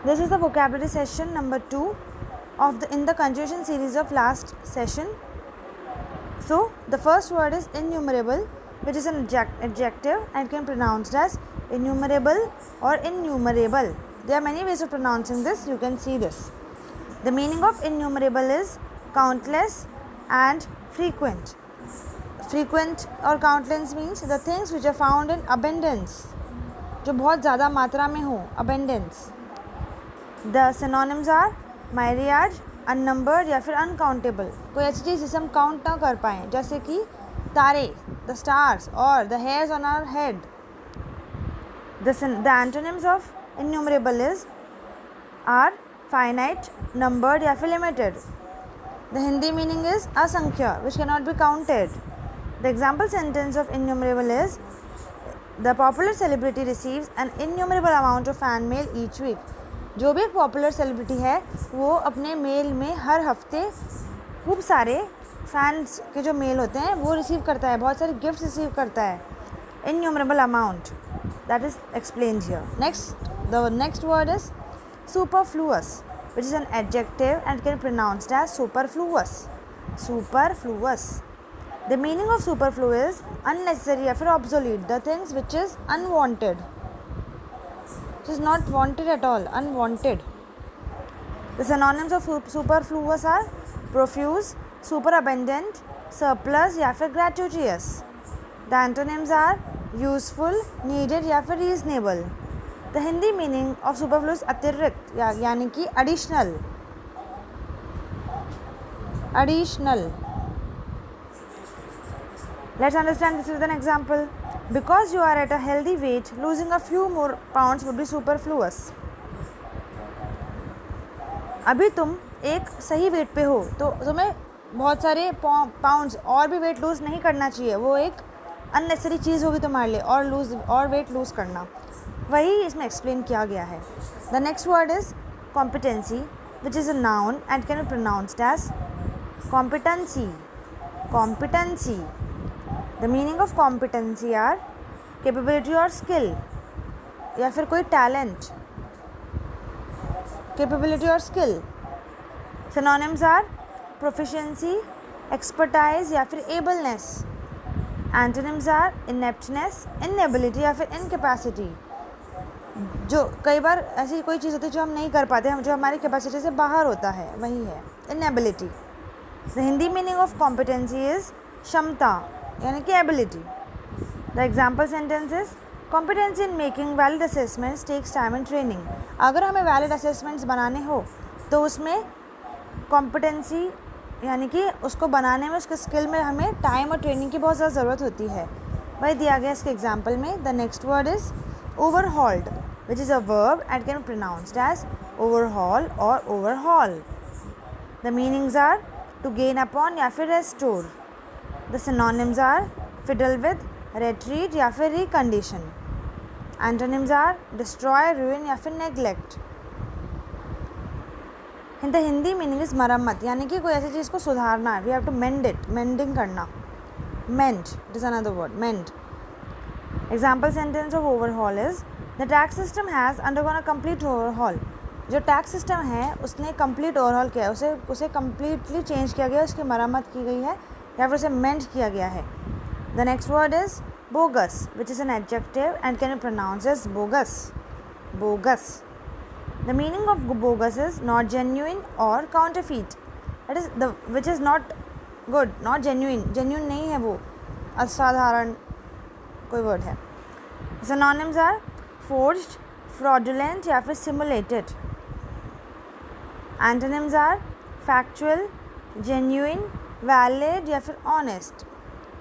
This is the vocabulary session number 2 in the conjugation series of last session. So the first word is innumerable, which is an adjective and can be pronounced as innumerable or innumerable. There are many ways of pronouncing this. You can see this. The meaning of innumerable is countless and frequent. Frequent or countless means the things which are found in abundance, जो बहुत ज़्यादा मात्रा में हो, abundance. The synonyms are myriad, unnumbered या फिर uncountable. कोई ऐसी चीज़ जिसे हम काउंट ना कर पाएँ, जैसे कि तारे, the stars or the hairs on our head. The antonyms of innumerable are finite, numbered या फिर limited. The Hindi meaning is asankhya, which cannot be counted. The example sentence of innumerable is, the popular celebrity receives an innumerable amount of fan mail each week. जो भी एक popular celebrity है वो अपने mail में हर हफ्ते खूब सारे फैंस के जो मेल होते हैं वो रिसीव करता है, बहुत सारे गिफ्ट्स रिसीव करता है. Innumerable amount, that is explained here. The next word is superfluous, which is an adjective and can be pronounced as superfluous. Superfluous. The meaning of superfluous is unnecessary या फिर obsolete, the things which is unwanted, which is not wanted at all, unwanted. The synonyms of superfluous are profuse, superabundant, surplus या फिर gratuitous. The antonyms are useful, needed या फिर reasonable. The Hindi meaning of superfluous अतिरिक्त यानी कि additional. Let's understand this with an example. Because you are at a healthy weight, losing a few more pounds would be superfluous. अभी तुम एक सही wait पे हो तो तुम्हें बहुत सारे पाउंड्स और भी वेट लूज़ नहीं करना चाहिए, वो एक अननेसेसरी चीज़ होगी तुम्हारे लिए, और वेट लूज़ करना. वही इसमें एक्सप्लेन किया गया है. The next word is competency, which is a noun and can be pronounced as competency. Competency. The meaning of competency are capability और स्किल या फिर कोई टैलेंट. कैपेबिलिटी और skill. Synonyms are proficiency, expertise या फिर ableness. Antonyms are ineptness, inability या फिर incapacity. जो कई बार ऐसी कोई चीज़ होती है जो हम नहीं कर पाते, हम जो हमारी कैपेसिटी से बाहर होता है, वही है inability. The Hindi meaning of competency is क्षमता यानी कि ability. The example sentence is competency in making valid assessments takes time and training. अगर हमें वैलिड असेसमेंट्स बनाने हो तो उसमें कॉम्पिटेंसी यानी कि उसको बनाने में, उसके स्किल में हमें टाइम और ट्रेनिंग की बहुत ज़्यादा ज़रूरत होती है. वही दिया गया इसके एग्जाम्पल में. The next word is overhauled, which is a verb and can be pronounced as overhaul or overhaul. The meanings are to gain upon या फिर restore. The synonyms are fiddle with, retreat या फिर recondition. Antonyms are destroy, ruin या फिर neglect. In the Hindi meaning is मरम्मत यानी कि कोई ऐसी चीज़ को सुधारना. We have to mend it, mending करना. Mend, it is another word, mend. Example sentence of overhaul is, the tax system has undergone a complete overhaul. जो tax system है उसने कंप्लीट ओवरहॉल किया है, उसे कम्प्लीटली चेंज किया गया, उसकी मरम्मत की गई है या फिर उसे मेंड किया गया है. The next word is bogus, which is an adjective and can be pronounced as bogus. Bogus. The meaning of bogus is not genuine और counterfeit. That is which is not good, not genuine. Genuine नहीं है वो, असाधारण कोई word है. Synonyms are forged, fraudulent या फिर simulated. Antonyms are factual, genuine, valid या फिर ऑनेस्ट.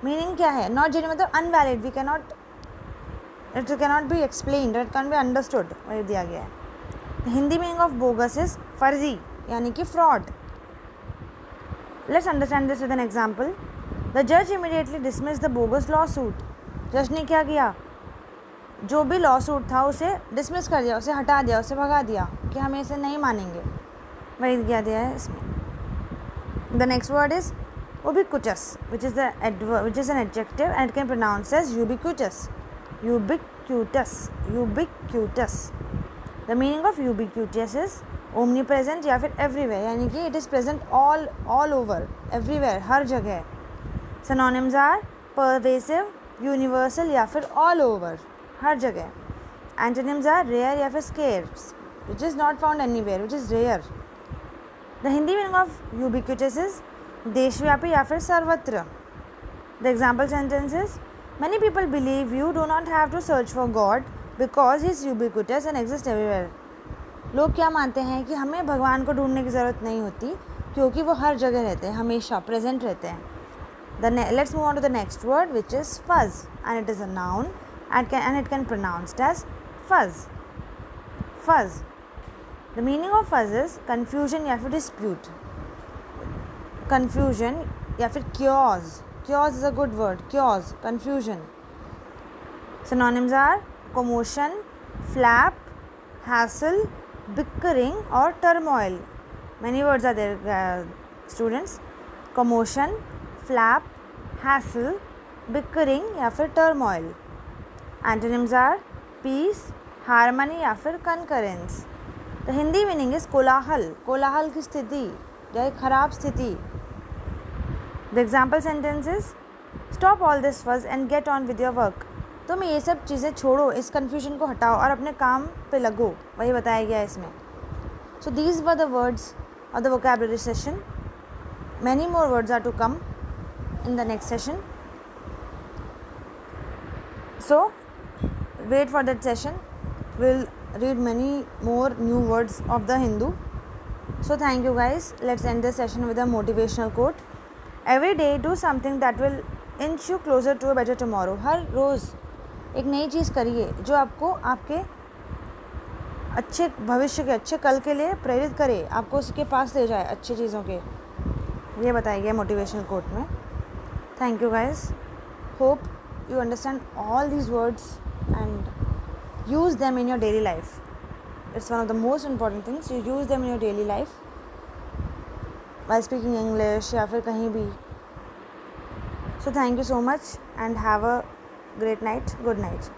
मीनिंग क्या है? नॉट जेन्युइन मतलब invalid, we can not, it can not be explained, it can be understood, वही दिया गया है. Hindi meaning of bogus is फर्जी यानी कि fraud. Let's understand this with an example. The जज immediately dismiss the bogus law suit. जज ने क्या किया? जो भी लॉ सूट था उसे डिसमिस कर दिया, उसे हटा दिया, उसे भगा दिया कि हम इसे नहीं मानेंगे. वही क्या दिया है इसमें. The next word is ubiquitous, which is an adjective and can be pronounced as ubiquitous. Ubiquitous. The meaning of ubiquitous is omnipresent या फिर एवरीवेयर, यानी कि it is present all over, everywhere, हर जगह. सिनोनिम्स आर परवेसिव, यूनिवर्सल या फिर all over, हर जगह. Antonyms are rare या फिर scarce, which is not found anywhere, which is rare. The Hindi meaning of ubiquitous is देशव्यापी या फिर सर्वत्र. The example sentences: many people believe you do not have to search for God because he is ubiquitous and exists everywhere. लोग क्या मानते हैं कि हमें भगवान को ढूंढने की ज़रूरत नहीं होती क्योंकि वो हर जगह रहते हैं, हमेशा प्रेजेंट रहते हैं. Let's move on to the next word, which is fuzz, and it is a noun and it can be pronounced as fuzz. Fuzz. The meaning of fuzz is confusion या फिर dispute. Confusion या फिर chaos. Chaos is a good word. Chaos, confusion. Synonyms are commotion, flap, hassle, bickering or turmoil. Many words are there, students. Commotion, flap, hassle, bickering या फिर turmoil. Antonyms are peace, harmony या फिर concurrence. The Hindi meaning is कोलाहल, कोलाहल की स्थिति या एक खराब स्थिति. The example sentence is stop all this fuzz and get on with your work. तुम ये सब चीज़ें छोड़ो, इस confusion को हटाओ और अपने काम पे लगो, वही बताया गया है इसमें. So these were the words of the vocabulary session. Many more words are to come in the next session. So wait for that session. We'll read many more new words of the Hindu. So thank you guys. Let's end this session with a motivational quote. Every day do something that will inch you closer to a better tomorrow. हर रोज़ एक नई चीज़ करिए जो आपको आपके अच्छे भविष्य के, अच्छे कल के लिए प्रेरित करे, आपको उसके पास ले जाए अच्छी चीज़ों के. ये बताया गया मोटिवेशनल कोट में. Thank you guys. Hope you understand all these words and use them in your daily life. It's one of the most important things. You use them in your daily life while speaking English या फिर कहीं भी. So thank you so much and have a great night. Good night.